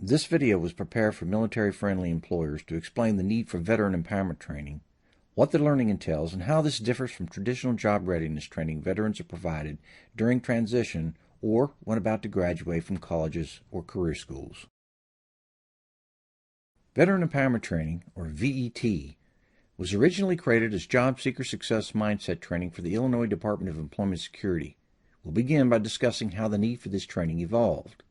This video was prepared for military-friendly employers to explain the need for veteran empowerment training, what the learning entails, and how this differs from traditional job readiness training veterans are provided during transition or when about to graduate from colleges or career schools. Veteran Empowerment Training, or V.E.T., was originally created as Job Seeker Success Mindset Training for the Illinois Department of Employment Security. We'll begin by discussing how the need for this training evolved.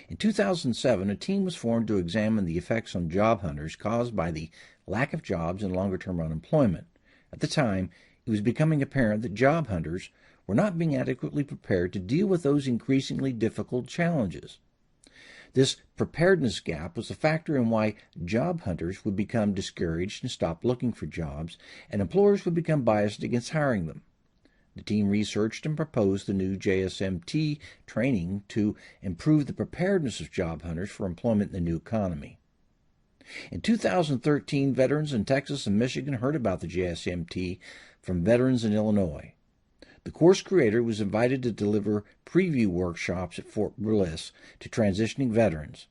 In 2007, a team was formed to examine the effects on job hunters caused by the lack of jobs and longer-term unemployment. At the time, it was becoming apparent that job hunters were not being adequately prepared to deal with those increasingly difficult challenges. This preparedness gap was a factor in why job hunters would become discouraged and stop looking for jobs, and employers would become biased against hiring them. The team researched and proposed the new JSMT training to improve the preparedness of job hunters for employment in the new economy. In 2013, veterans in Texas and Michigan heard about the JSMT from veterans in Illinois. The course creator was invited to deliver preview workshops at Fort Bliss to transitioning veterans.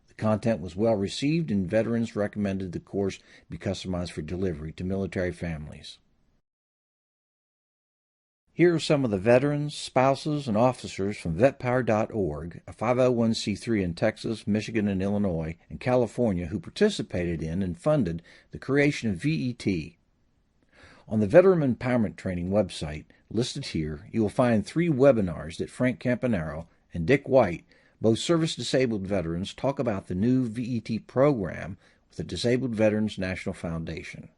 The content was well received, and veterans recommended the course be customized for delivery to military families. Here are some of the veterans, spouses, and officers from vetpower.org, a 501c3 in Texas, Michigan, and Illinois, and California, who participated in and funded the creation of V.E.T. On the Veteran Empowerment Training website, listed here, you will find 3 webinars that Frank Campanaro and Dick White, both service-disabled veterans, talk about the new V.E.T. program with the Disabled Veterans National Foundation.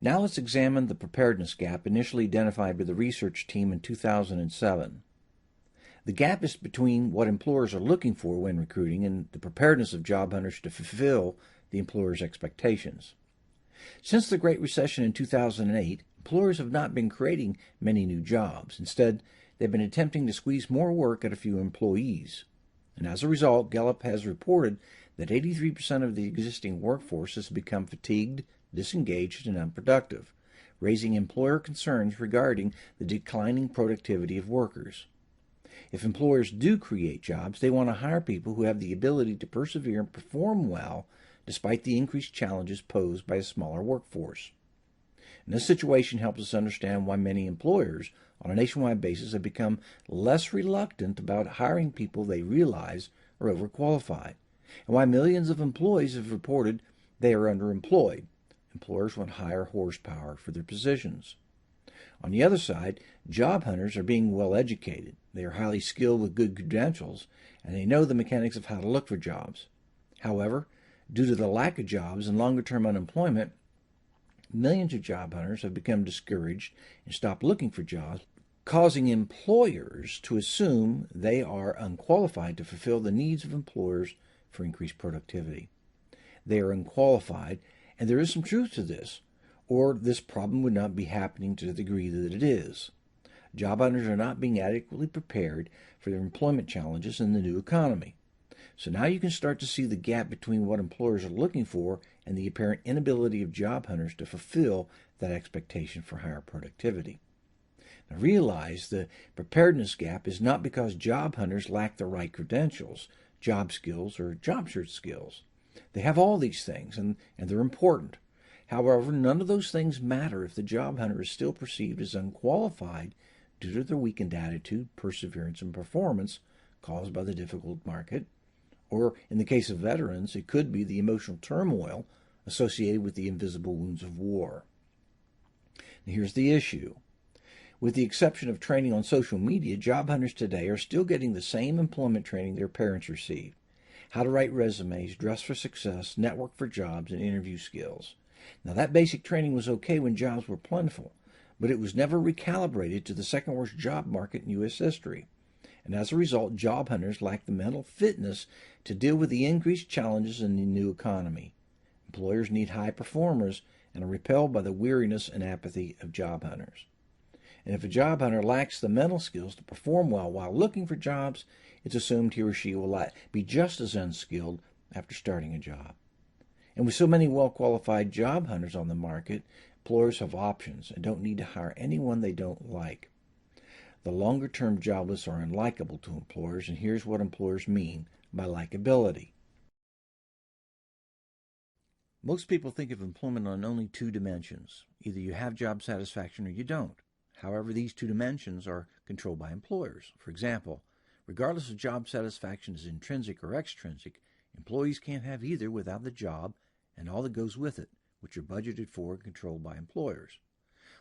Now let's examine the preparedness gap initially identified by the research team in 2007. The gap is between what employers are looking for when recruiting and the preparedness of job hunters to fulfill the employer's expectations. Since the Great Recession in 2008, employers have not been creating many new jobs. Instead, they've been attempting to squeeze more work at a few employees. And as a result, Gallup has reported that 83% of the existing workforce has become fatigued, disengaged, and unproductive, raising employer concerns regarding the declining productivity of workers. If employers do create jobs, they want to hire people who have the ability to persevere and perform well despite the increased challenges posed by a smaller workforce. And this situation helps us understand why many employers on a nationwide basis have become less reluctant about hiring people they realize are overqualified, and why millions of employees have reported they are underemployed. Employers want higher horsepower for their positions. On the other side, job hunters are being well educated. They are highly skilled with good credentials, and they know the mechanics of how to look for jobs. However, due to the lack of jobs and longer-term unemployment, millions of job hunters have become discouraged and stopped looking for jobs, causing employers to assume they are unqualified to fulfill the needs of employers for increased productivity. They are unqualified, and there is some truth to this, or this problem would not be happening to the degree that it is. Job hunters are not being adequately prepared for their employment challenges in the new economy. So now you can start to see the gap between what employers are looking for and the apparent inability of job hunters to fulfill that expectation for higher productivity. Now realize the preparedness gap is not because job hunters lack the right credentials, job skills, or job search skills. They have all these things, and they're important. However, none of those things matter if the job hunter is still perceived as unqualified due to their weakened attitude, perseverance, and performance caused by the difficult market. Or, in the case of veterans, it could be the emotional turmoil associated with the invisible wounds of war. Now, here's the issue. With the exception of training on social media, job hunters today are still getting the same employment training their parents received. How to write resumes, dress for success, network for jobs, and interview skills. Now, that basic training was okay when jobs were plentiful, but it was never recalibrated to the second worst job market in U.S. history. And as a result, job hunters lack the mental fitness to deal with the increased challenges in the new economy. Employers need high performers and are repelled by the weariness and apathy of job hunters. And if a job hunter lacks the mental skills to perform well while looking for jobs, it's assumed he or she will be just as unskilled after starting a job. And with so many well-qualified job hunters on the market, employers have options and don't need to hire anyone they don't like. The longer-term jobless are unlikable to employers, and here's what employers mean by likability. Most people think of employment on only two dimensions. Either you have job satisfaction or you don't. However, these two dimensions are controlled by employers. For example, regardless of job satisfaction is intrinsic or extrinsic, employees can't have either without the job and all that goes with it, which are budgeted for and controlled by employers.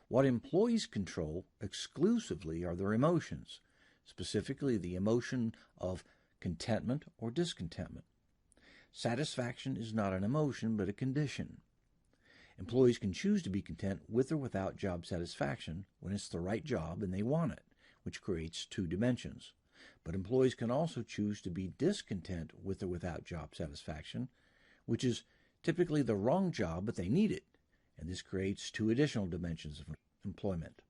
What employees control exclusively are their emotions, specifically the emotion of contentment or discontentment. Satisfaction is not an emotion, but a condition. Employees can choose to be content with or without job satisfaction when it's the right job and they want it, which creates two dimensions. But employees can also choose to be discontent with or without job satisfaction, which is typically the wrong job, but they need it, and this creates two additional dimensions of employment.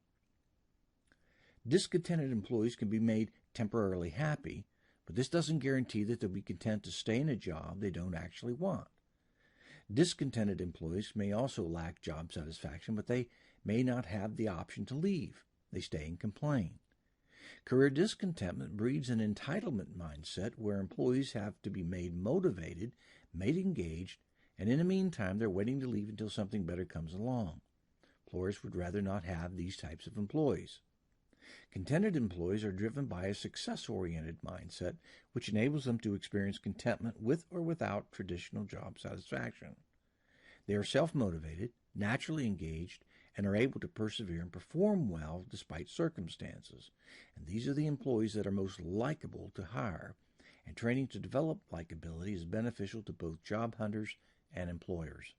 Discontented employees can be made temporarily happy, but this doesn't guarantee that they'll be content to stay in a job they don't actually want. Discontented employees may also lack job satisfaction, but they may not have the option to leave. They stay and complain. Career discontentment breeds an entitlement mindset where employees have to be made motivated, made engaged, and in the meantime they're waiting to leave until something better comes along. Employers would rather not have these types of employees. Contented employees are driven by a success-oriented mindset, which enables them to experience contentment with or without traditional job satisfaction. They are self-motivated, naturally engaged, and are able to persevere and perform well despite circumstances. And these are the employees that are most likable to hire. And training to develop likability is beneficial to both job hunters and employers.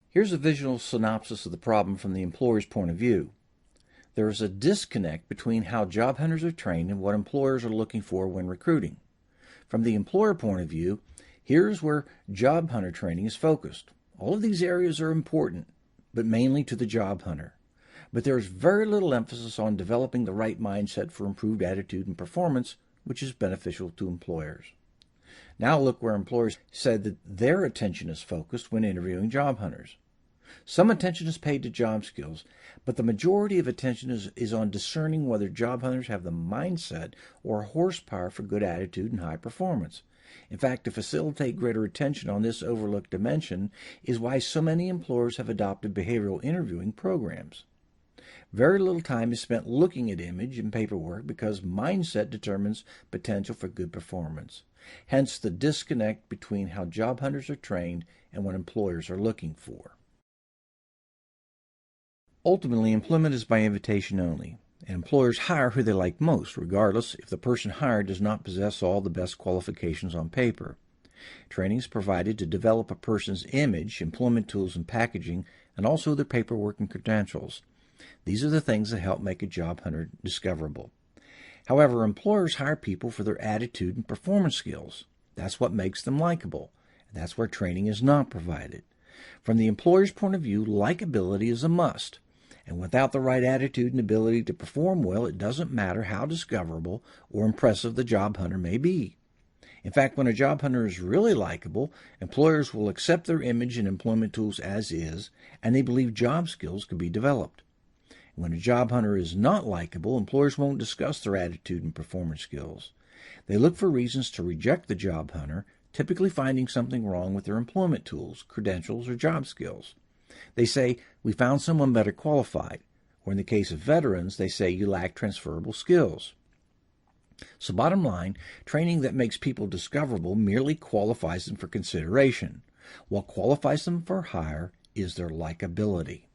Here's a visual synopsis of the problem from the employer's point of view. There is a disconnect between how job hunters are trained and what employers are looking for when recruiting. From the employer point of view, here's where job hunter training is focused. All of these areas are important, but mainly to the job hunter. But there is very little emphasis on developing the right mindset for improved attitude and performance, which is beneficial to employers. Now look where employers said that their attention is focused when interviewing job hunters. Some attention is paid to job skills, but the majority of attention is on discerning whether job hunters have the mindset or horsepower for good attitude and high performance. In fact, to facilitate greater attention on this overlooked dimension is why so many employers have adopted behavioral interviewing programs. Very little time is spent looking at image and paperwork because mindset determines potential for good performance. Hence the disconnect between how job hunters are trained and what employers are looking for. Ultimately, employment is by invitation only, and employers hire who they like most, regardless if the person hired does not possess all the best qualifications on paper. Training is provided to develop a person's image, employment tools and packaging, and also their paperwork and credentials. These are the things that help make a job hunter discoverable. However, employers hire people for their attitude and performance skills. That's what makes them likable, and that's where training is not provided. From the employer's point of view, likability is a must. And without the right attitude and ability to perform well, it doesn't matter how discoverable or impressive the job hunter may be. In fact, when a job hunter is really likable, employers will accept their image and employment tools as is, and they believe job skills can be developed. When a job hunter is not likable, employers won't discuss their attitude and performance skills. They look for reasons to reject the job hunter, typically finding something wrong with their employment tools, credentials, or job skills. They say, "We found someone better qualified," or in the case of veterans, they say, "You lack transferable skills." So bottom line, training that makes people discoverable merely qualifies them for consideration. What qualifies them for hire is their likability.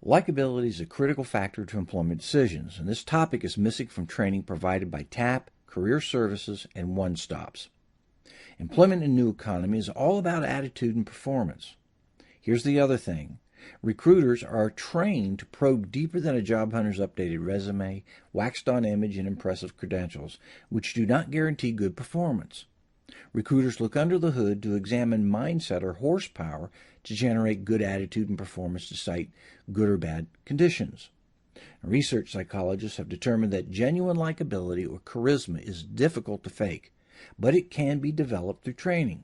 Likability is a critical factor to employment decisions, and this topic is missing from training provided by TAP, Career Services, and One-Stops. Employment in the new economy is all about attitude and performance. Here's the other thing. Recruiters are trained to probe deeper than a job hunter's updated resume, waxed-on image, and impressive credentials, which do not guarantee good performance. Recruiters look under the hood to examine mindset or horsepower to generate good attitude and performance despite good or bad conditions. Research psychologists have determined that genuine likability or charisma is difficult to fake, but it can be developed through training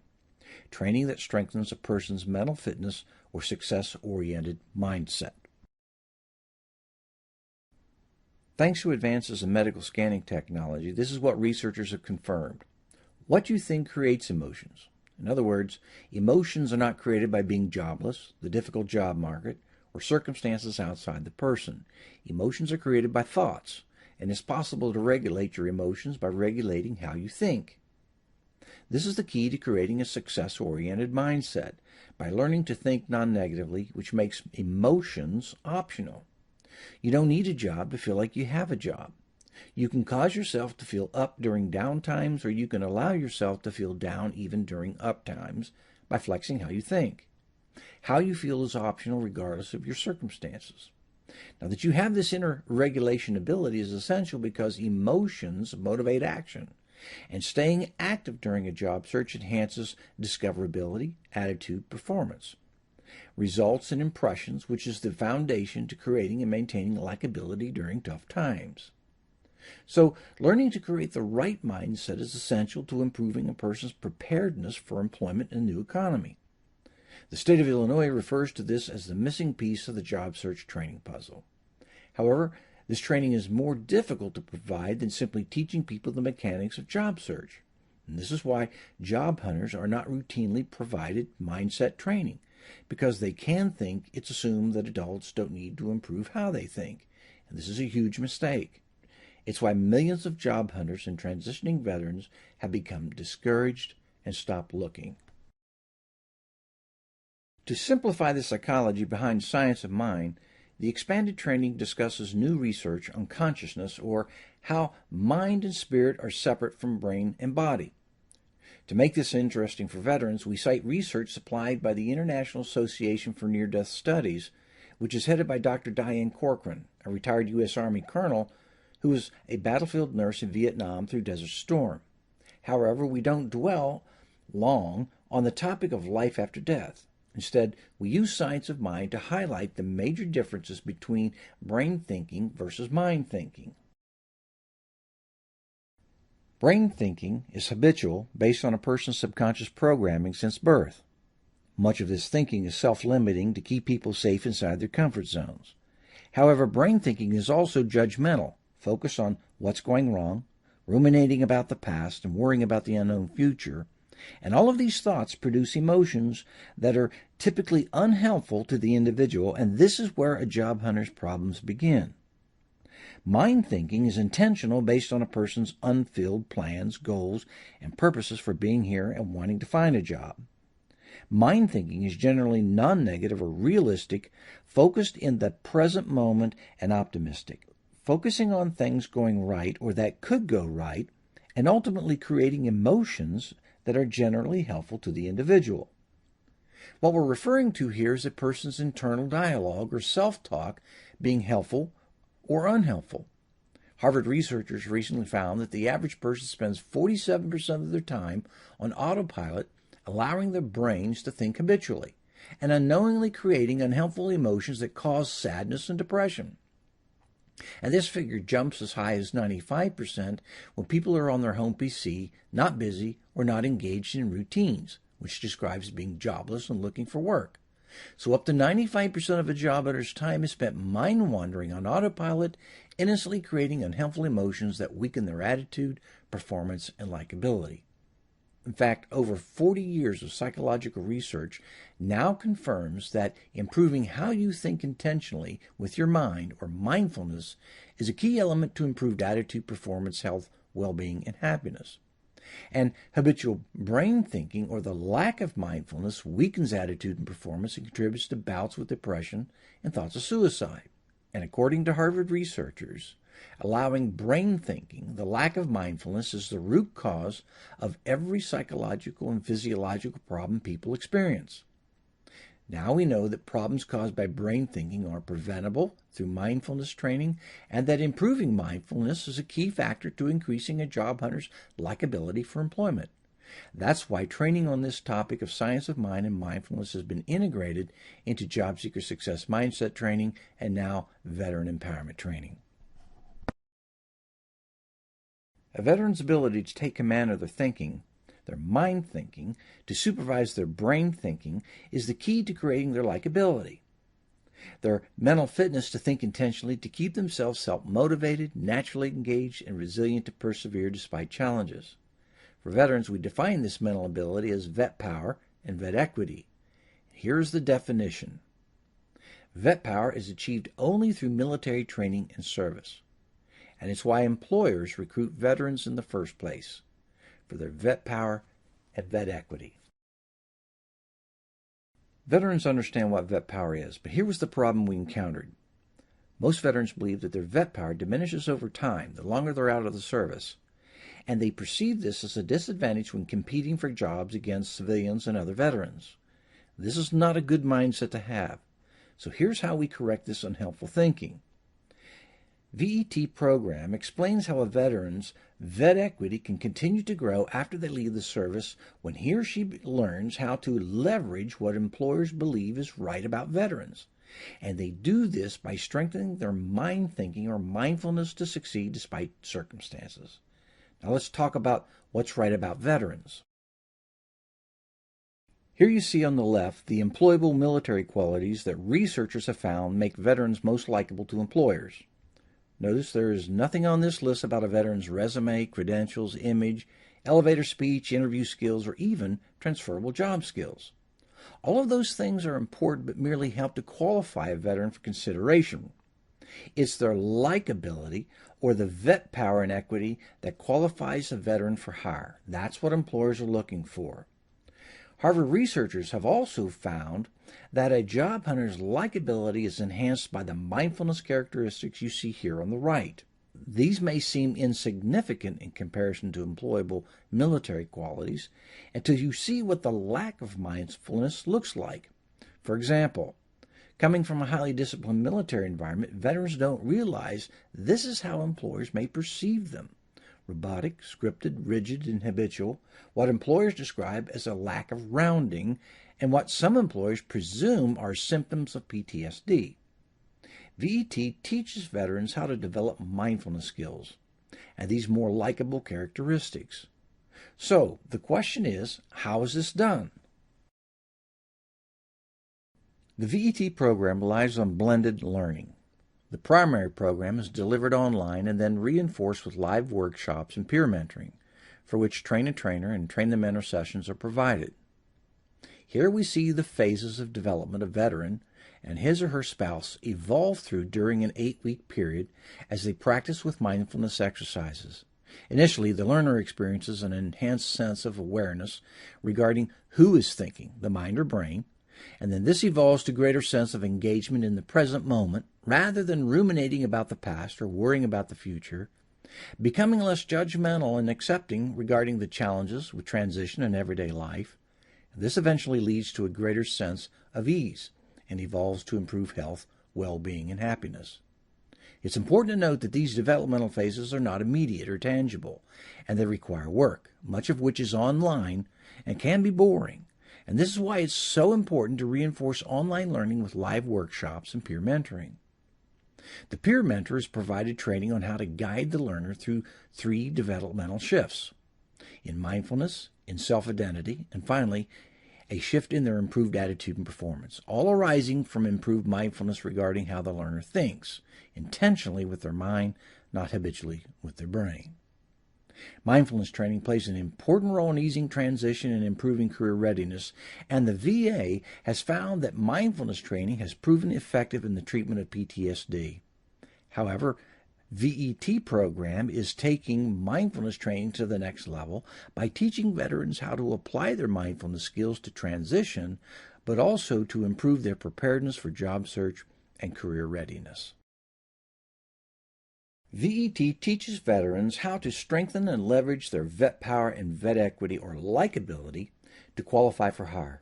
that strengthens a person's mental fitness or success-oriented mindset. Thanks to advances in medical scanning technology, this is what researchers have confirmed. What you think creates emotions. In other words, emotions are not created by being jobless, the difficult job market, or circumstances outside the person. Emotions are created by thoughts, and it's possible to regulate your emotions by regulating how you think. This is the key to creating a success-oriented mindset, by learning to think non-negatively, which makes emotions optional. You don't need a job to feel like you have a job. You can cause yourself to feel up during down times, or you can allow yourself to feel down even during up times by flexing how you think. How you feel is optional regardless of your circumstances. Now, that you have this inner regulation ability is essential because emotions motivate action, and staying active during a job search enhances discoverability, attitude, performance. Results in impressions, which is the foundation to creating and maintaining likability during tough times. So, learning to create the right mindset is essential to improving a person's preparedness for employment in a new economy. The state of Illinois refers to this as the missing piece of the job search training puzzle. However, this training is more difficult to provide than simply teaching people the mechanics of job search. And this is why job hunters are not routinely provided mindset training, because they can think it's assumed that adults don't need to improve how they think. And this is a huge mistake. It's why millions of job hunters and transitioning veterans have become discouraged and stopped looking. To simplify the psychology behind science of mind, the expanded training discusses new research on consciousness, or how mind and spirit are separate from brain and body. To make this interesting for veterans, we cite research supplied by the International Association for Near-Death Studies, which is headed by Dr. Diane Corcoran, a retired U.S. Army colonel who was a battlefield nurse in Vietnam through Desert Storm. However, we don't dwell long on the topic of life after death. Instead, we use science of mind to highlight the major differences between brain thinking versus mind thinking. Brain thinking is habitual, based on a person's subconscious programming since birth. Much of this thinking is self-limiting to keep people safe inside their comfort zones. However, brain thinking is also judgmental, focused on what's going wrong, ruminating about the past, and worrying about the unknown future. And all of these thoughts produce emotions that are typically unhelpful to the individual, and this is where a job hunter's problems begin. Mind thinking is intentional, based on a person's unfulfilled plans, goals, and purposes for being here and wanting to find a job. Mind thinking is generally non-negative or realistic, focused in the present moment and optimistic, focusing on things going right or that could go right, and ultimately creating emotions that are generally helpful to the individual. What we're referring to here is a person's internal dialogue or self-talk being helpful or unhelpful. Harvard researchers recently found that the average person spends 47% of their time on autopilot, allowing their brains to think habitually, and unknowingly creating unhelpful emotions that cause sadness and depression. And this figure jumps as high as 95% when people are on their home PC, not busy, or not engaged in routines, which describes being jobless and looking for work. So up to 95% of a job hunter's time is spent mind-wandering on autopilot, innocently creating unhelpful emotions that weaken their attitude, performance, and likability. In fact, over 40 years of psychological research now confirms that improving how you think intentionally with your mind, or mindfulness, is a key element to improved attitude, performance, health, well-being, and happiness. And habitual brain thinking, or the lack of mindfulness, weakens attitude and performance and contributes to bouts with depression and thoughts of suicide. And according to Harvard researchers, allowing brain thinking, the lack of mindfulness, is the root cause of every psychological and physiological problem people experience. Now we know that problems caused by brain thinking are preventable through mindfulness training, and that improving mindfulness is a key factor to increasing a job hunter's likability for employment. That's why training on this topic of science of mind and mindfulness has been integrated into job seeker success mindset training and now veteran empowerment training. A veteran's ability to take command of their thinking, their mind thinking, to supervise their brain thinking, is the key to creating their likability. Their mental fitness to think intentionally, to keep themselves self-motivated, naturally engaged, and resilient to persevere despite challenges. For veterans, we define this mental ability as V.E.T power and V.E.T equity. Here's the definition. V.E.T power is achieved only through military training and service. And it's why employers recruit veterans in the first place, for their V.E.T power and V.E.T equity. Veterans understand what V.E.T power is, but here was the problem we encountered. Most veterans believe that their V.E.T power diminishes over time, the longer they're out of the service, and they perceive this as a disadvantage when competing for jobs against civilians and other veterans. This is not a good mindset to have. So here's how we correct this unhelpful thinking. V.E.T program explains how a veteran's V.E.T equity can continue to grow after they leave the service when he or she learns how to leverage what employers believe is right about veterans. And they do this by strengthening their mind thinking or mindfulness to succeed despite circumstances. Now let's talk about what's right about veterans. Here you see on the left the employable military qualities that researchers have found make veterans most likable to employers. Notice there is nothing on this list about a veteran's resume, credentials, image, elevator speech, interview skills, or even transferable job skills. All of those things are important but merely help to qualify a veteran for consideration. It's their likability or the V.E.T power and equity that qualifies a veteran for hire. That's what employers are looking for. Harvard researchers have also found that a job hunter's likability is enhanced by the mindfulness characteristics you see here on the right. These may seem insignificant in comparison to employable military qualities until you see what the lack of mindfulness looks like. For example, coming from a highly disciplined military environment, veterans don't realize this is how employers may perceive them. Robotic, scripted, rigid, and habitual, what employers describe as a lack of rounding, and what some employers presume are symptoms of PTSD. V.E.T teaches veterans how to develop mindfulness skills and these more likable characteristics. So, the question is, how is this done? The V.E.T program relies on blended learning. The primary program is delivered online and then reinforced with live workshops and peer mentoring, for which train-the-trainer and train-the-mentor sessions are provided. Here we see the phases of development a veteran and his or her spouse evolve through during an 8-week period as they practice with mindfulness exercises. Initially, the learner experiences an enhanced sense of awareness regarding who is thinking, the mind or brain, and then this evolves to greater sense of engagement in the present moment rather than ruminating about the past or worrying about the future, becoming less judgmental and accepting regarding the challenges with transition in everyday life. This eventually leads to a greater sense of ease and evolves to improve health, well-being, and happiness. It's important to note that these developmental phases are not immediate or tangible, and they require work, much of which is online and can be boring. And this is why it's so important to reinforce online learning with live workshops and peer mentoring. The peer mentor is provided training on how to guide the learner through 3 developmental shifts: in mindfulness, in self-identity, and finally, a shift in their improved attitude and performance, all arising from improved mindfulness regarding how the learner thinks, intentionally with their mind, not habitually with their brain. Mindfulness training plays an important role in easing transition and improving career readiness, and the VA has found that mindfulness training has proven effective in the treatment of PTSD. However, V.E.T program is taking mindfulness training to the next level by teaching veterans how to apply their mindfulness skills to transition, but also to improve their preparedness for job search and career readiness. V.E.T teaches veterans how to strengthen and leverage their V.E.T power and V.E.T equity or likability to qualify for hire.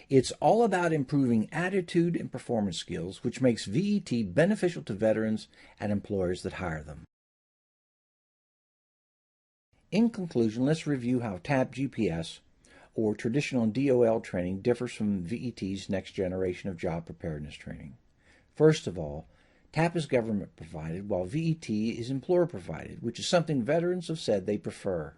It's all about improving attitude and performance skills, which makes V.E.T beneficial to veterans and employers that hire them. In conclusion, let's review how TAP GPS, or traditional DOL training, differs from V.E.T's next generation of job preparedness training. First of all, TAP is government provided, while V.E.T is employer provided, which is something veterans have said they prefer.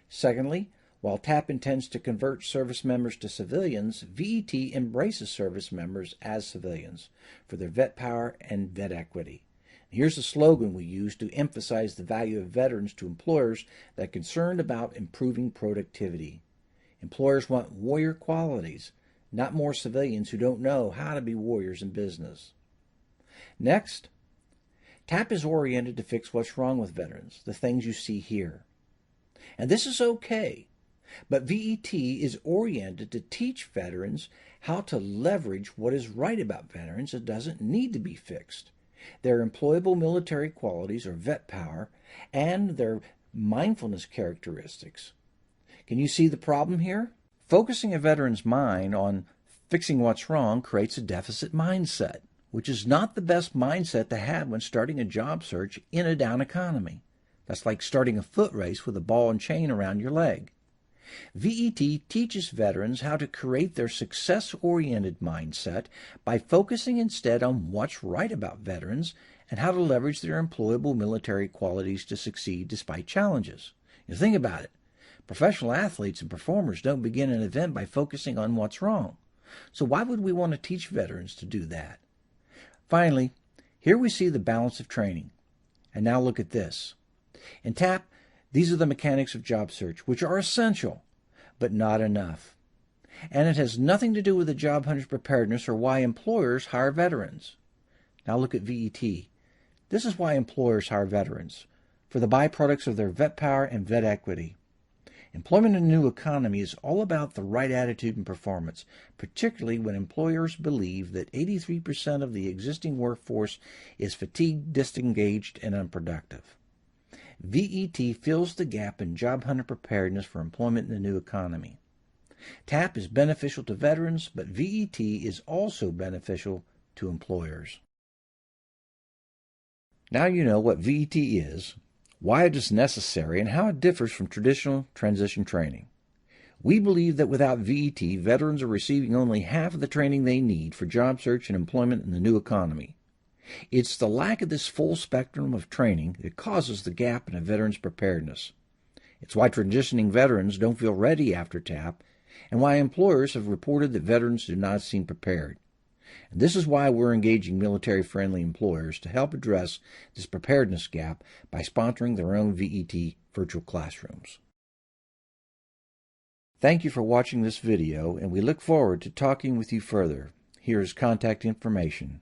Secondly, While TAP intends to convert service members to civilians, V.E.T embraces service members as civilians for their vet power and vet equity. Here's the slogan we use to emphasize the value of veterans to employers that are concerned about improving productivity. Employers want warrior qualities, not more civilians who don't know how to be warriors in business. Next, TAP is oriented to fix what's wrong with veterans, the things you see here. And this is okay, but V.E.T is oriented to teach veterans how to leverage what is right about veterans that doesn't need to be fixed. Their employable military qualities or vet power and their mindfulness characteristics. Can you see the problem here? Focusing a veteran's mind on fixing what's wrong creates a deficit mindset, which is not the best mindset to have when starting a job search in a down economy. That's like starting a foot race with a ball and chain around your leg. V.E.T teaches veterans how to create their success-oriented mindset by focusing instead on what's right about veterans and how to leverage their employable military qualities to succeed despite challenges. You think about it. Professional athletes and performers don't begin an event by focusing on what's wrong. So why would we want to teach veterans to do that? Finally, here we see the balance of training. And now look at this. In TAP, these are the mechanics of job search, which are essential, but not enough. And it has nothing to do with the job hunter's preparedness or why employers hire veterans. Now look at V.E.T. This is why employers hire veterans, for the byproducts of their vet power and vet equity. Employment in the new economy is all about the right attitude and performance, particularly when employers believe that 83% of the existing workforce is fatigued, disengaged, and unproductive. V.E.T fills the gap in job hunter preparedness for employment in the new economy. TAP is beneficial to veterans, but V.E.T is also beneficial to employers. Now you know what V.E.T is, why it is necessary, and how it differs from traditional transition training. We believe that without V.E.T, veterans are receiving only half of the training they need for job search and employment in the new economy. It's the lack of this full spectrum of training that causes the gap in a veteran's preparedness. It's why transitioning veterans don't feel ready after TAP, and why employers have reported that veterans do not seem prepared. And this is why we're engaging military-friendly employers to help address this preparedness gap by sponsoring their own V.E.T virtual classrooms. Thank you for watching this video, and we look forward to talking with you further. Here is contact information.